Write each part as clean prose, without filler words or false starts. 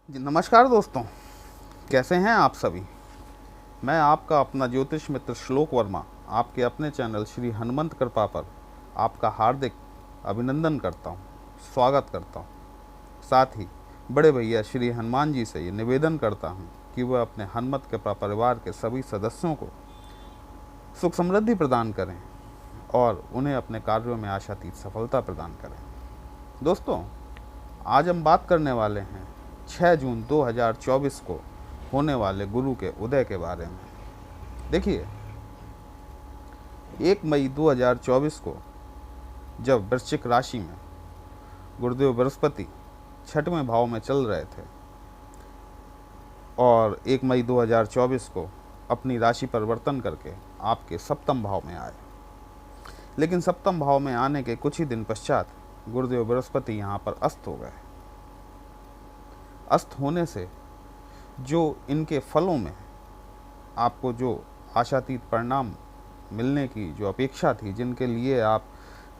जी नमस्कार दोस्तों, कैसे हैं आप सभी। मैं आपका अपना ज्योतिष मित्र श्लोक वर्मा आपके अपने चैनल श्री हनुमंत कृपा पर आपका हार्दिक अभिनंदन करता हूं, स्वागत करता हूं। साथ ही बड़े भैया श्री हनुमान जी से ये निवेदन करता हूं कि वह अपने हनुमत कृपा परिवार के सभी सदस्यों को सुख समृद्धि प्रदान करें और उन्हें अपने कार्यों में आशातीत सफलता प्रदान करें। दोस्तों, आज हम बात करने वाले हैं 6 जून 2024 को होने वाले गुरु के उदय के बारे में। देखिए, 1 मई 2024 को जब वृश्चिक राशि में गुरुदेव बृहस्पति 6वें भाव में चल रहे थे और 1 मई 2024 को अपनी राशि परिवर्तन करके आपके सप्तम भाव में आए, लेकिन सप्तम भाव में आने के कुछ ही दिन पश्चात गुरुदेव बृहस्पति यहाँ पर अस्त हो गए। अस्त होने से जो इनके फलों में आपको जो आशातीत परिणाम मिलने की जो अपेक्षा थी, जिनके लिए आप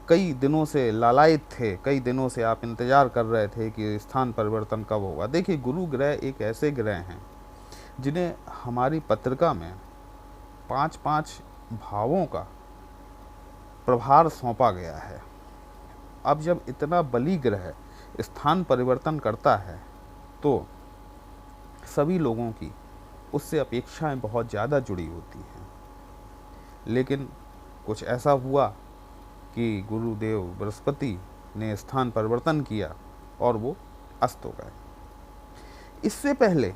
कई दिनों से लालायित थे, कई दिनों से आप इंतज़ार कर रहे थे कि स्थान परिवर्तन कब होगा। देखिए, गुरु ग्रह एक ऐसे ग्रह हैं जिन्हें हमारी पत्रिका में 5-5 भावों का प्रभार सौंपा गया है। अब जब इतना बली ग्रह स्थान परिवर्तन करता है तो सभी लोगों की उससे अपेक्षाएं बहुत ज़्यादा जुड़ी होती हैं, लेकिन कुछ ऐसा हुआ कि गुरुदेव बृहस्पति ने स्थान परिवर्तन किया और वो अस्त हो गए। इससे पहले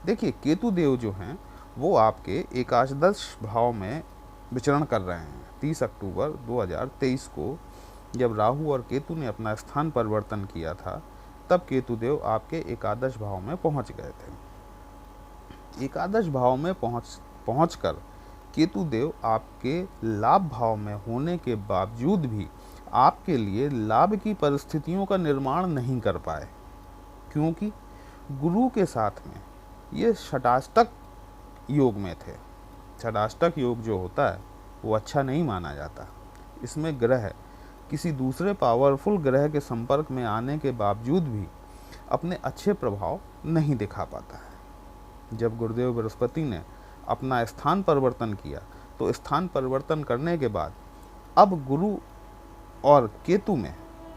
देखिए, केतु देव जो हैं वो आपके एकादश भाव में विचरण कर रहे हैं। 30 अक्टूबर 2023 को जब राहु और केतु ने अपना स्थान परिवर्तन किया था, तब केतुदेव आपके एकादश भाव में पहुंच गए थे। एकादश भाव में पहुंचकर केतुदेव आपके लाभ भाव में होने के बावजूद भी आपके लिए लाभ की परिस्थितियों का निर्माण नहीं कर पाए, क्योंकि गुरु के साथ में ये षटाष्टक योग में थे। षटाष्टक योग जो होता है वो अच्छा नहीं माना जाता। इसमें ग्रह किसी दूसरे पावरफुल ग्रह के संपर्क में आने के बावजूद भी अपने अच्छे प्रभाव नहीं दिखा पाता है। जब गुरुदेव बृहस्पति ने अपना स्थान परिवर्तन किया तो स्थान परिवर्तन करने के बाद अब गुरु और केतु में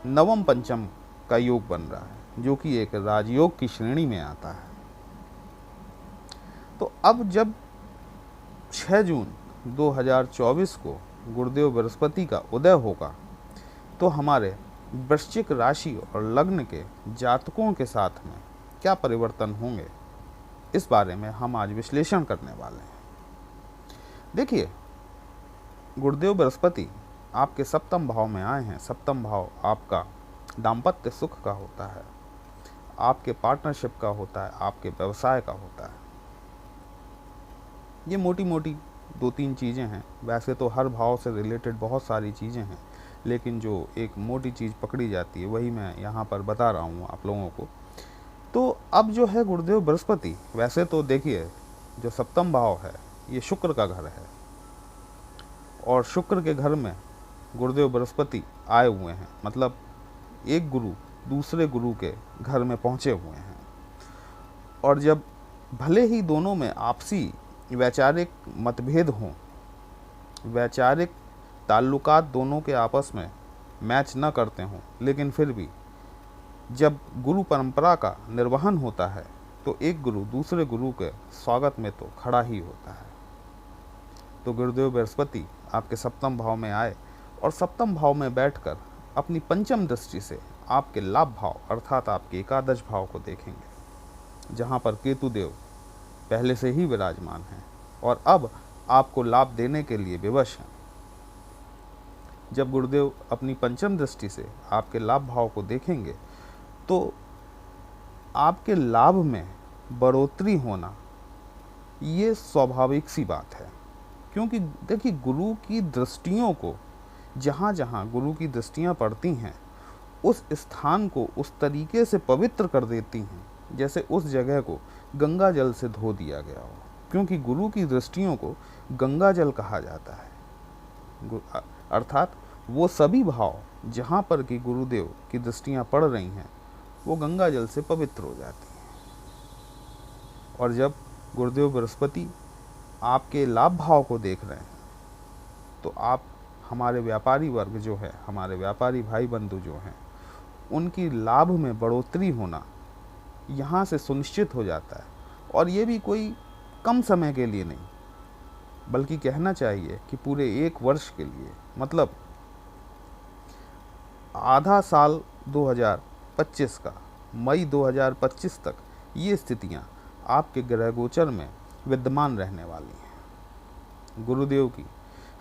नवम पंचम का योग बन रहा है, जो कि एक राजयोग की श्रेणी में आता है। तो अब जब 6 जून 2024 को गुरुदेव बृहस्पति का उदय होगा तो हमारे वृश्चिक राशि और लग्न के जातकों के साथ में क्या परिवर्तन होंगे, इस बारे में हम आज विश्लेषण करने वाले हैं। देखिए, गुरुदेव बृहस्पति आपके सप्तम भाव में आए हैं। सप्तम भाव आपका दाम्पत्य सुख का होता है, आपके पार्टनरशिप का होता है, आपके व्यवसाय का होता है। ये मोटी मोटी 2-3 चीज़ें हैं। वैसे तो हर भाव से रिलेटेड बहुत सारी चीज़ें हैं, लेकिन जो एक मोटी चीज़ पकड़ी जाती है वही मैं यहाँ पर बता रहा हूँ आप लोगों को। तो अब जो है गुरुदेव बृहस्पति, वैसे तो देखिए जो सप्तम भाव है ये शुक्र का घर है और शुक्र के घर में गुरुदेव बृहस्पति आए हुए हैं, मतलब एक गुरु दूसरे गुरु के घर में पहुँचे हुए हैं। और जब भले ही दोनों में आपसी वैचारिक मतभेद हों, वैचारिक ताल्लुकात दोनों के आपस में मैच न करते हों, लेकिन फिर भी जब गुरु परंपरा का निर्वहन होता है तो एक गुरु दूसरे गुरु के स्वागत में तो खड़ा ही होता है। तो गुरुदेव बृहस्पति आपके सप्तम भाव में आए और सप्तम भाव में बैठकर अपनी पंचम दृष्टि से आपके लाभ भाव अर्थात आपके एकादश भाव को देखेंगे, जहाँ पर केतुदेव पहले से ही विराजमान हैं और अब आपको लाभ देने के लिए विवश हैं। जब गुरुदेव अपनी पंचम दृष्टि से आपके लाभ भाव को देखेंगे तो आपके लाभ में बढ़ोतरी होना ये स्वाभाविक सी बात है, क्योंकि देखिए गुरु की दृष्टियों को जहाँ जहाँ गुरु की दृष्टियाँ पड़ती हैं उस स्थान को उस तरीके से पवित्र कर देती हैं जैसे उस जगह को गंगा जल से धो दिया गया हो, क्योंकि गुरु की दृष्टियों को गंगा जल कहा जाता है। अर्थात वो सभी भाव जहाँ पर कि गुरुदेव की दृष्टियाँ पड़ रही हैं वो गंगा जल से पवित्र हो जाती हैं। और जब गुरुदेव बृहस्पति आपके लाभ भाव को देख रहे हैं तो आप, हमारे व्यापारी वर्ग जो है, हमारे व्यापारी भाई बंधु जो हैं, उनकी लाभ में बढ़ोतरी होना यहाँ से सुनिश्चित हो जाता है। और ये भी कोई कम समय के लिए नहीं, बल्कि कहना चाहिए कि पूरे 1 वर्ष के लिए, मतलब आधा साल 2025 का, मई 2025 तक ये स्थितियाँ आपके ग्रह गोचर में विद्यमान रहने वाली हैं। गुरुदेव की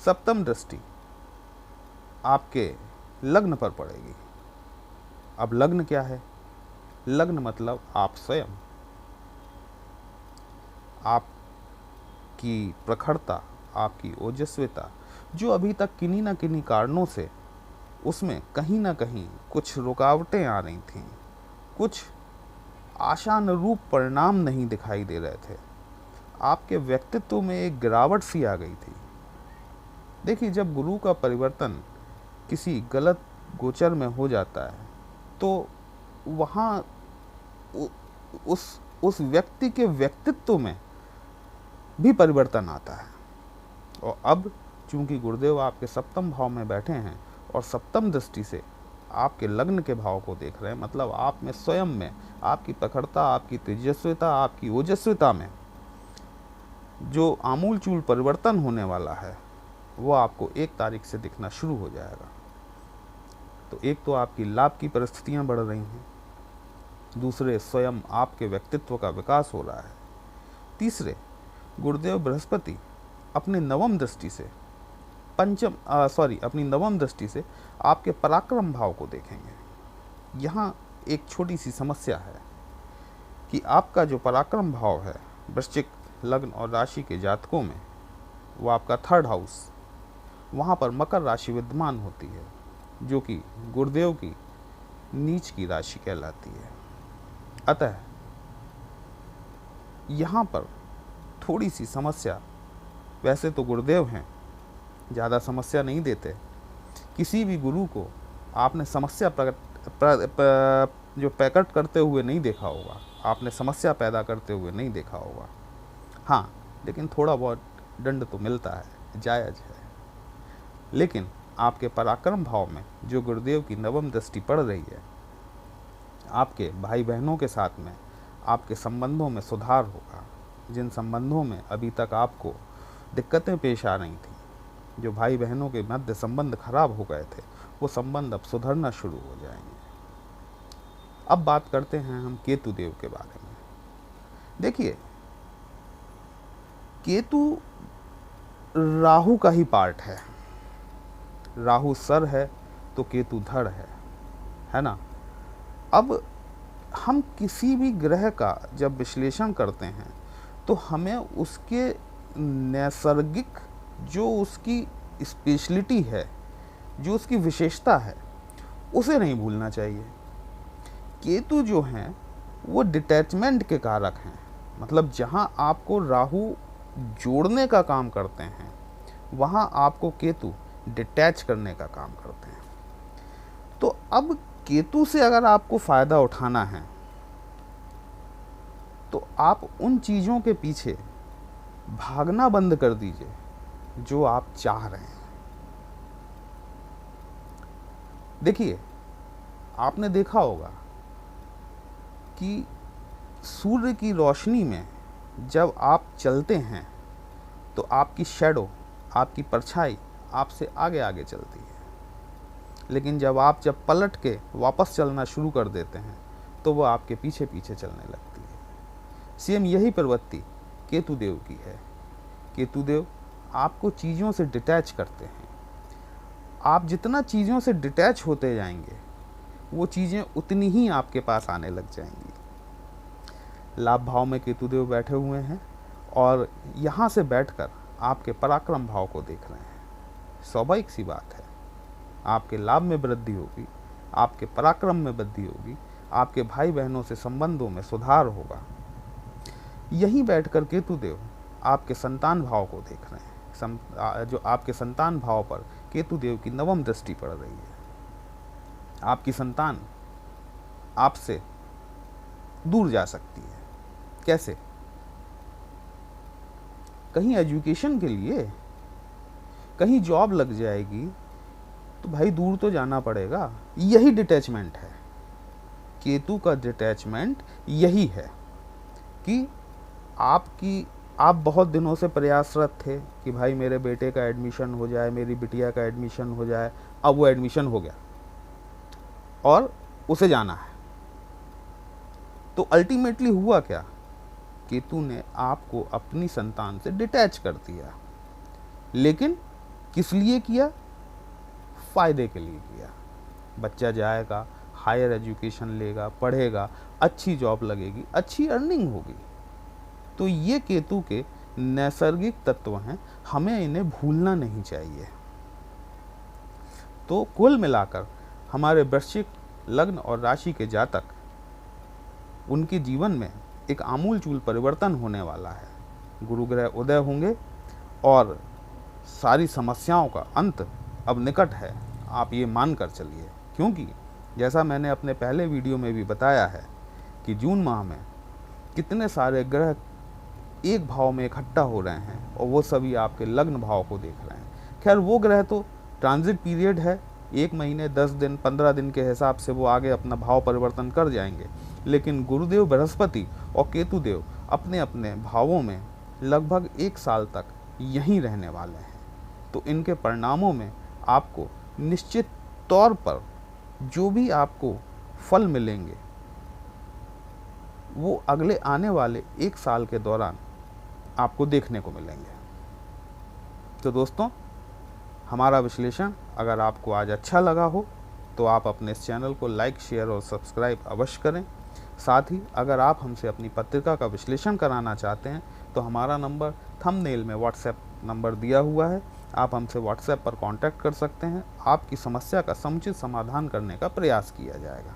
सप्तम दृष्टि आपके लग्न पर पड़ेगी। अब लग्न क्या है? लग्न मतलब आप स्वयं, आपकी प्रखरता, आपकी ओजस्विता, जो अभी तक किन्हीं न किन्हीं कारणों से उसमें कहीं ना कहीं कुछ रुकावटें आ रही थीं, कुछ आशानुरूप परिणाम नहीं दिखाई दे रहे थे, आपके व्यक्तित्व में एक गिरावट सी आ गई थी। देखिए, जब गुरु का परिवर्तन किसी गलत गोचर में हो जाता है तो वहाँ उस व्यक्ति के व्यक्तित्व में भी परिवर्तन आता है। और अब चूंकि गुरुदेव आपके सप्तम भाव में बैठे हैं और सप्तम दृष्टि से आपके लग्न के भाव को देख रहे हैं, मतलब आप में स्वयं में, आपकी प्रखरता, आपकी तेजस्विता, आपकी ओजस्विता में जो आमूलचूल परिवर्तन होने वाला है वो आपको 1 तारीख से दिखना शुरू हो जाएगा। तो एक तो आपकी लाभ की परिस्थितियां बढ़ रही हैं, दूसरे स्वयं आपके व्यक्तित्व का विकास हो रहा है, तीसरे गुरुदेव बृहस्पति अपनी नवम दृष्टि से अपनी नवम दृष्टि से आपके पराक्रम भाव को देखेंगे। यहाँ एक छोटी सी समस्या है कि आपका जो पराक्रम भाव है वृश्चिक लग्न और राशि के जातकों में, वो आपका 3rd हाउस, वहाँ पर मकर राशि विद्यमान होती है, जो कि गुरुदेव की नीच की राशि कहलाती है। अतः यहाँ पर थोड़ी सी समस्या, वैसे तो गुरुदेव हैं, ज़्यादा समस्या नहीं देते, किसी भी गुरु को आपने समस्या जो प्रकट करते हुए नहीं देखा होगा, आपने समस्या पैदा करते हुए नहीं देखा होगा। हाँ, लेकिन थोड़ा बहुत दंड तो मिलता है, जायज़ है। लेकिन आपके पराक्रम भाव में जो गुरुदेव की नवम दृष्टि पड़ रही है, आपके भाई बहनों के साथ में आपके संबंधों में सुधार होगा। जिन संबंधों में अभी तक आपको दिक्कतें पेश आ रही थी, जो भाई बहनों के मध्य संबंध खराब हो गए थे, वो संबंध अब सुधरना शुरू हो जाएंगे। अब बात करते हैं हम केतु देव के बारे में। देखिए, केतु राहु का ही पार्ट है। राहु सर है तो केतु धड़ है ना। अब हम किसी भी ग्रह का जब विश्लेषण करते हैं तो हमें उसके नैसर्गिक, जो उसकी स्पेशलिटी है, जो उसकी विशेषता है, उसे नहीं भूलना चाहिए। केतु जो हैं वो डिटैचमेंट के कारक हैं, मतलब जहां आपको राहु जोड़ने का काम करते हैं, वहां आपको केतु डिटैच करने का काम करते हैं। तो अब केतु से अगर आपको फ़ायदा उठाना है तो आप उन चीज़ों के पीछे भागना बंद कर दीजिए जो आप चाह रहे हैं। देखिए, आपने देखा होगा कि सूर्य की रोशनी में जब आप चलते हैं तो आपकी शैडो, आपकी परछाई आपसे आगे आगे चलती है, लेकिन जब पलट के वापस चलना शुरू कर देते हैं तो वह आपके पीछे पीछे चलने लगती है। सेम यही प्रवृत्ति केतुदेव की है। केतुदेव आपको चीज़ों से डिटैच करते हैं। आप जितना चीज़ों से डिटैच होते जाएंगे, वो चीज़ें उतनी ही आपके पास आने लग जाएंगी। लाभ भाव में केतुदेव बैठे हुए हैं और यहाँ से बैठकर आपके पराक्रम भाव को देख रहे हैं। स्वाभाविक सी बात है, आपके लाभ में वृद्धि होगी, आपके पराक्रम में वृद्धि होगी, आपके भाई बहनों से संबंधों में सुधार होगा। यहीं बैठकर केतुदेव आपके संतान भाव को देख रहे हैं। जो आपके संतान भाव पर केतुदेव की नवम दृष्टि पड़ रही है। आपकी संतान आपसे दूर जा सकती है। कैसे? कहीं एजुकेशन के लिए, कहीं जॉब लग जाएगी तो भाई दूर तो जाना पड़ेगा। यही डिटैचमेंट है, केतु का डिटैचमेंट यही है कि आप बहुत दिनों से प्रयासरत थे कि भाई मेरे बेटे का एडमिशन हो जाए, मेरी बिटिया का एडमिशन हो जाए। अब वो एडमिशन हो गया और उसे जाना है, तो अल्टीमेटली हुआ क्या, केतु ने आपको अपनी संतान से डिटैच कर दिया। लेकिन किस लिए किया? फायदे के लिए किया। बच्चा जाएगा, हायर एजुकेशन लेगा, पढ़ेगा, अच्छी जॉब लगेगी, अच्छी अर्निंग होगी। तो ये केतु के नैसर्गिक तत्व हैं, हमें इन्हें भूलना नहीं चाहिए। तो कुल मिलाकर हमारे वृश्चिक लग्न और राशि के जातक, उनके जीवन में एक आमूलचूल परिवर्तन होने वाला है। गुरु ग्रह उदय होंगे और सारी समस्याओं का अंत अब निकट है, आप ये मान कर चलिए। क्योंकि जैसा मैंने अपने पहले वीडियो में भी बताया है कि जून माह में कितने सारे ग्रह एक भाव में इकट्ठा हो रहे हैं और वो सभी आपके लग्न भाव को देख रहे हैं। खैर वो ग्रह तो ट्रांजिट पीरियड है, 1 महीने 10 दिन 15 दिन के हिसाब से वो आगे अपना भाव परिवर्तन कर जाएंगे। लेकिन गुरुदेव बृहस्पति और केतुदेव अपने अपने भावों में लगभग 1 साल तक यहीं रहने वाले हैं। तो इनके परिणामों में आपको निश्चित तौर पर जो भी आपको फल मिलेंगे वो अगले आने वाले 1 साल के दौरान आपको देखने को मिलेंगे। तो दोस्तों, हमारा विश्लेषण अगर आपको आज अच्छा लगा हो तो आप अपने इस चैनल को लाइक, शेयर और सब्सक्राइब अवश्य करें। साथ ही अगर आप हमसे अपनी पत्रिका का विश्लेषण कराना चाहते हैं तो हमारा नंबर थंबनेल में व्हाट्सएप नंबर दिया हुआ है, आप हमसे व्हाट्सएप पर कांटेक्ट कर सकते हैं। आपकी समस्या का समुचित समाधान करने का प्रयास किया जाएगा।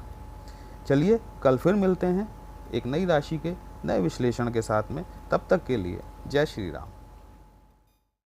चलिए कल फिर मिलते हैं एक नई राशि के नए विश्लेषण के साथ में। तब तक के लिए जय श्री राम।